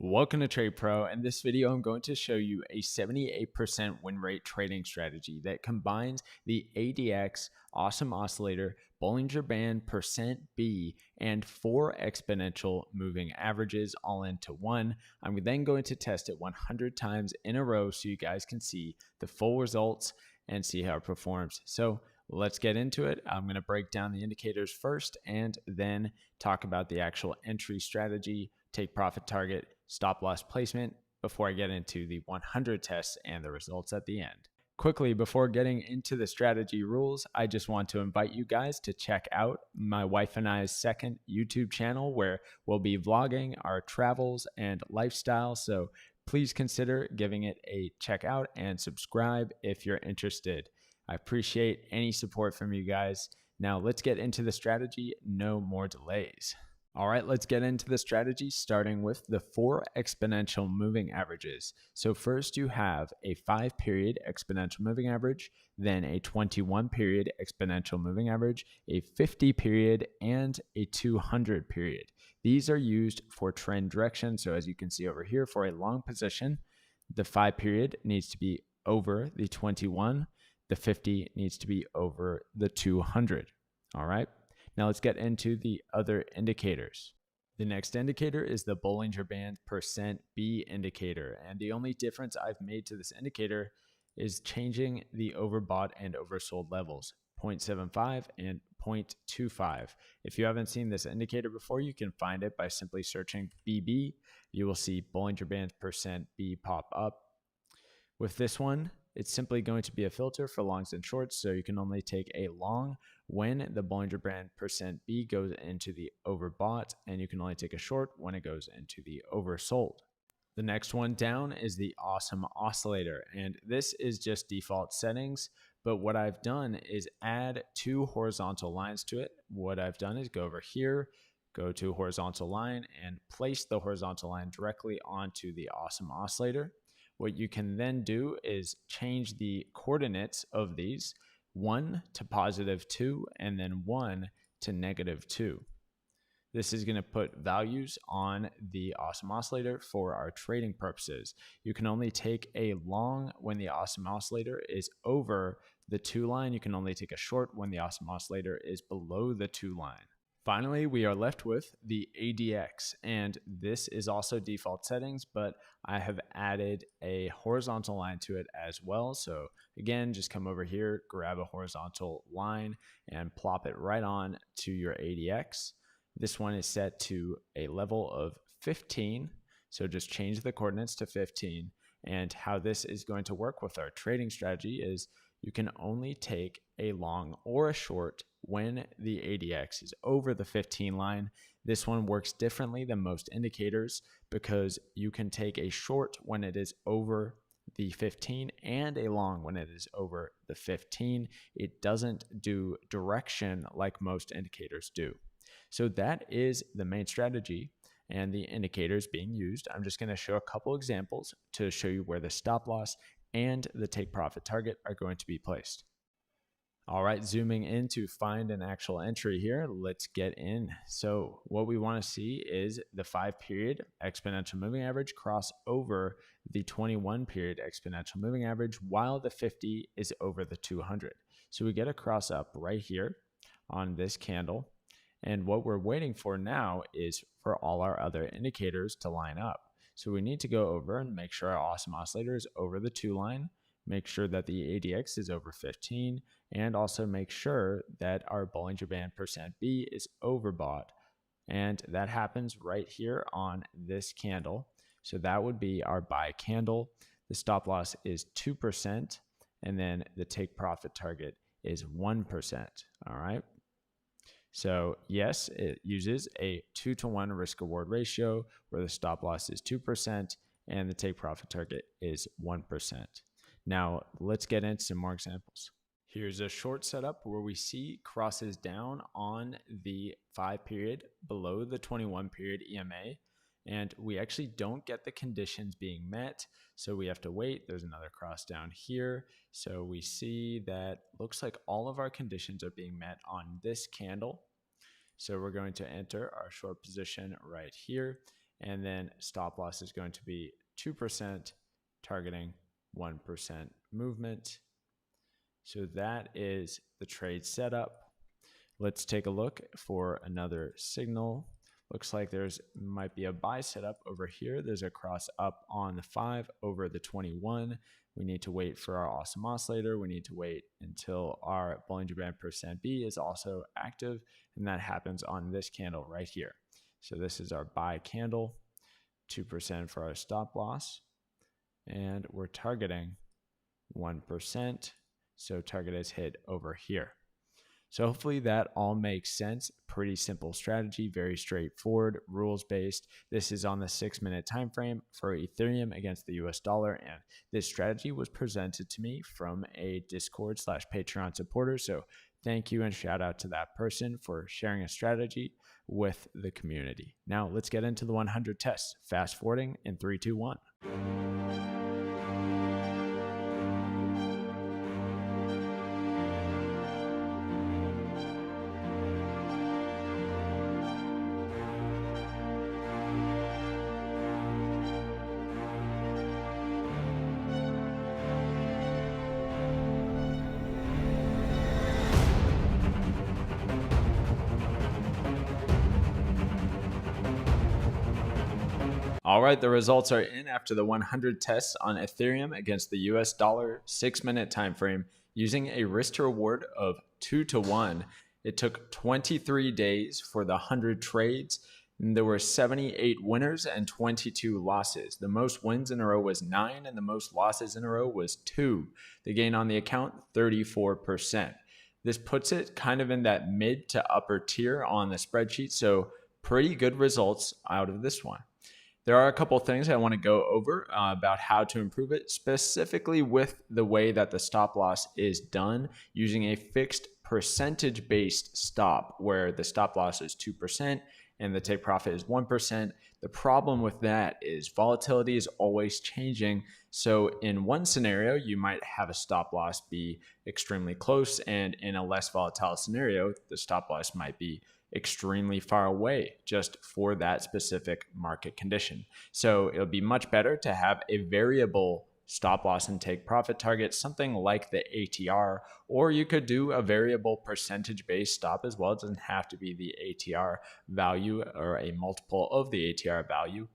Welcome to Trade Pro. In this video, I'm going to show you a 78% win rate trading strategy that combines the ADX, Awesome Oscillator, Bollinger Band, Percent B, and 4 exponential moving averages all into one. I'm then going to test it 100 times in a row so you guys can see the full results and see how it performs. So let's get into it. I'm going to break down the indicators first and then talk about the actual entry strategy, take profit target, stop loss placement before I get into the 100 tests and the results at the end. Quickly, before getting into the strategy rules, I just want to invite you guys to check out my wife and I's second YouTube channel where we'll be vlogging our travels and lifestyle. So please consider giving it a check out and subscribe if you're interested. I appreciate any support from you guys. Now let's get into the strategy. No more delays. All right, let's get into the strategy, starting with the 4 exponential moving averages. So first you have a 5-period exponential moving average, then a 21-period exponential moving average, a 50-period, and a 200-period. These are used for trend direction. So as you can see over here, for a long position, the 5-period needs to be over the 21. The 50 needs to be over the 200. All right. Now let's get into the other indicators. The next indicator is the Bollinger Band Percent B indicator. And the only difference I've made to this indicator is changing the overbought and oversold levels, 0.75 and 0.25. If you haven't seen this indicator before, you can find it by simply searching BB. You will see Bollinger Band Percent B pop up. With this one, it's simply going to be a filter for longs and shorts, so you can only take a long when the Bollinger Band Percent B goes into the overbought, and you can only take a short when it goes into the oversold. The next one down is the Awesome Oscillator, and this is just default settings, but what I've done is add 2 horizontal lines to it. What I've done is go over here, go to horizontal line, and place the horizontal line directly onto the Awesome Oscillator. What you can then do is change the coordinates of these, 1 to +2 and then 1 to -2. This is going to put values on the Awesome Oscillator for our trading purposes. You can only take a long when the Awesome Oscillator is over the 2 line. You can only take a short when the Awesome Oscillator is below the 2 line. Finally, we are left with the ADX, and this is also default settings, but I have added a horizontal line to it as well. So again, just come over here, grab a horizontal line and plop it right on to your ADX. This one is set to a level of 15. So just change the coordinates to 15. And how this is going to work with our trading strategy is you can only take a long or a short when the ADX is over the 15 line. This one works differently than most indicators because you can take a short when it is over the 15 and a long when it is over the 15. It doesn't do direction like most indicators do. So that is the main strategy and the indicators being used. I'm just going to show a couple examples to show you where the stop loss and the take profit target are going to be placed. All right, zooming in to find an actual entry here, let's get in. So what we want to see is the 5-period exponential moving average cross over the 21-period exponential moving average while the 50 is over the 200. So we get a cross up right here on this candle. And what we're waiting for now is for all our other indicators to line up. So we need to go over and make sure our Awesome Oscillator is over the 2 line, make sure that the ADX is over 15, and also make sure that our Bollinger Band Percent B is overbought. And that happens right here on this candle. So that would be our buy candle. The stop loss is 2%, and then the take profit target is 1%. All right. So yes, it uses a 2-to-1 risk reward ratio where the stop loss is 2% and the take profit target is 1%. Now let's get into some more examples. Here's a short setup where we see crosses down on the 5-period below the 21-period EMA, and we actually don't get the conditions being met. So we have to wait. There's another cross down here. So we see that looks like all of our conditions are being met on this candle. So we're going to enter our short position right here. and then stop loss is going to be 2%, targeting 1% movement. So that is the trade setup. Let's take a look for another signal. Looks like there's might be a buy setup over here. There's a cross up on the 5 over the 21. We need to wait for our awesome oscillator. We need to wait until our Bollinger Band %B is also active, and that happens on this candle right here. So this is our buy candle, 2% for our stop loss, and we're targeting 1%. So target is hit over here. So hopefully that all makes sense. Pretty simple strategy, very straightforward, rules-based. This is on the 6-minute time frame for Ethereum against the US dollar, and this strategy was presented to me from a Discord/Patreon supporter. So thank you and shout out to that person for sharing a strategy with the community. Now let's get into the 100 tests. Fast forwarding in 3, 2, 1. All right, the results are in after the 100 tests on Ethereum against the US dollar 6-minute time frame using a risk to reward of 2 to 1. It took 23 days for the 100 trades, and there were 78 winners and 22 losses. The most wins in a row was 9, and the most losses in a row was 2. The gain on the account, 34%. This puts it kind of in that mid to upper tier on the spreadsheet, so pretty good results out of this one. There are a couple things I want to go over about how to improve it, specifically with the way that the stop loss is done using a fixed percentage-based stop where the stop loss is 2% and the take profit is 1%. The problem with that is volatility is always changing. So in one scenario, you might have a stop loss be extremely close, and in a less volatile scenario, the stop loss might be extremely far away just for that specific market condition. So it'll be much better to have a variable stop loss and take profit target, something like the ATR, or you could do a variable percentage based stop as well. It doesn't have to be the ATR value or a multiple of the ATR value.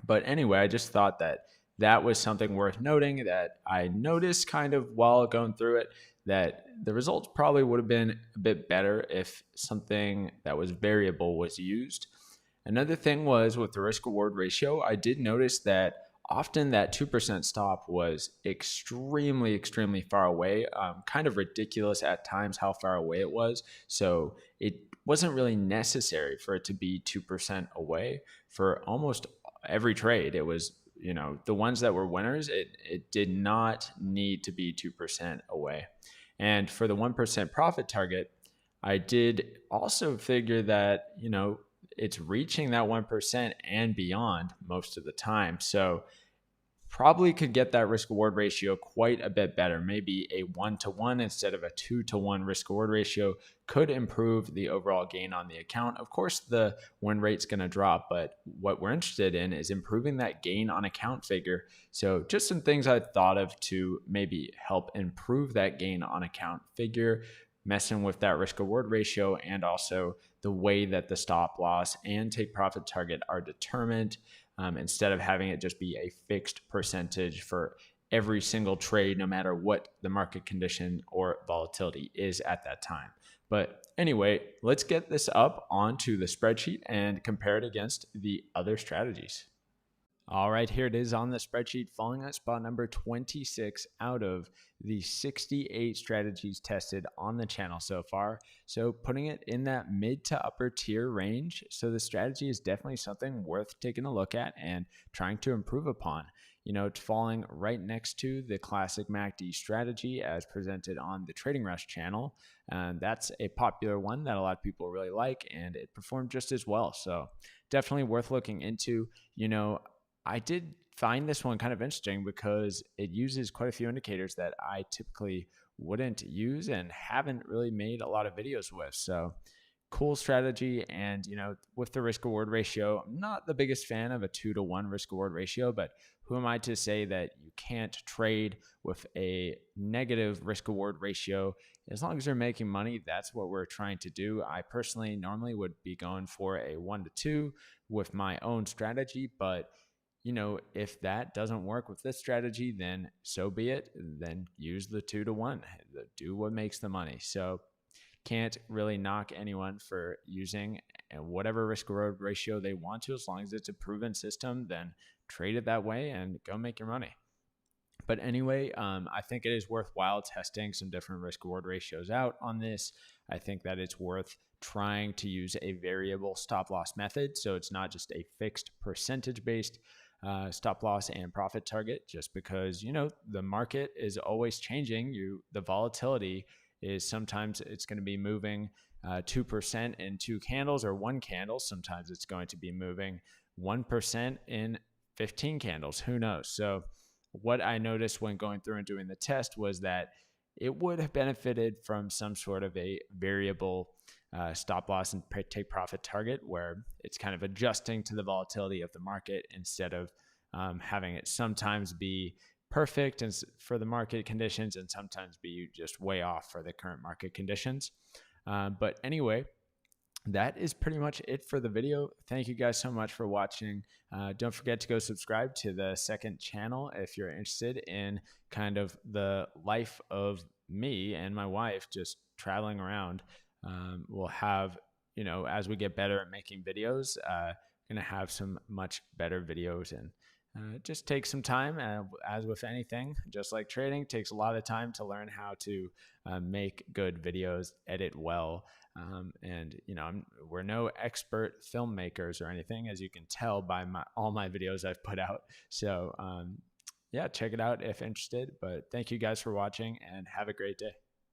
But anyway, I just thought that that was something worth noting that I noticed kind of while going through it, that the results probably would have been a bit better if something that was variable was used. Another thing was with the risk reward ratio, I did notice that often that 2% stop was extremely far away, kind of ridiculous at times how far away it was. So it wasn't really necessary for it to be 2% away for almost every trade. It was, the ones that were winners, it did not need to be 2% away. And for the 1% profit target, I did also figure that, it's reaching that 1% and beyond most of the time. So probably could get that risk reward ratio quite a bit better. Maybe a 1-to-1 instead of a 2-to-1 risk reward ratio could improve the overall gain on the account. Of course, the win rate's going to drop, but what we're interested in is improving that gain on account figure. So just some things I thought of to maybe help improve that gain on account figure, messing with that risk reward ratio, and also the way that the stop loss and take profit target are determined. Instead of having it just be a fixed percentage for every single trade, no matter what the market condition or volatility is at that time. But anyway, let's get this up onto the spreadsheet and compare it against the other strategies. All right, here it is on the spreadsheet, falling at spot number 26 out of the 68 strategies tested on the channel so far. So putting it in that mid to upper tier range. So the strategy is definitely something worth taking a look at and trying to improve upon. It's falling right next to the classic MACD strategy as presented on the Trading Rush channel. And that's a popular one that a lot of people really like, and it performed just as well. So definitely worth looking into. I did find this one kind of interesting because it uses quite a few indicators that I typically wouldn't use and haven't really made a lot of videos with. So cool strategy. And, with the risk reward ratio, I'm not the biggest fan of a 2-to-1 risk reward ratio, but who am I to say that you can't trade with a negative risk reward ratio? As long as you're making money, that's what we're trying to do. I personally normally would be going for a 1-to-2 with my own strategy, but if that doesn't work with this strategy, then so be it. Then use the 2-to-1. Do what makes the money. So can't really knock anyone for using whatever risk reward ratio they want to, as long as it's a proven system. Then trade it that way and go make your money. But anyway, I think it is worthwhile testing some different risk reward ratios out on this. I think that it's worth trying to use a variable stop loss method, so it's not just a fixed percentage based stop loss and profit target, just because the market is always changing. The volatility is sometimes it's going to be moving 2% in 2 candles or 1 candle. Sometimes it's going to be moving 1% in 15 candles. Who knows? So what I noticed when going through and doing the test was that it would have benefited from some sort of a variable stop loss and take profit target, where it's kind of adjusting to the volatility of the market instead of having it sometimes be perfect and for the market conditions and sometimes be just way off for the current market conditions. But anyway, that is pretty much it for the video. Thank you guys so much for watching. Don't forget to go subscribe to the second channel if you're interested in kind of the life of me and my wife just traveling around. We'll have, as we get better at making videos, going to have some much better videos, and just take some time. As with anything, just like trading, takes a lot of time to learn how to make good videos, edit well. And we're no expert filmmakers or anything, as you can tell by all my videos I've put out. So yeah, check it out if interested. But thank you guys for watching, and have a great day.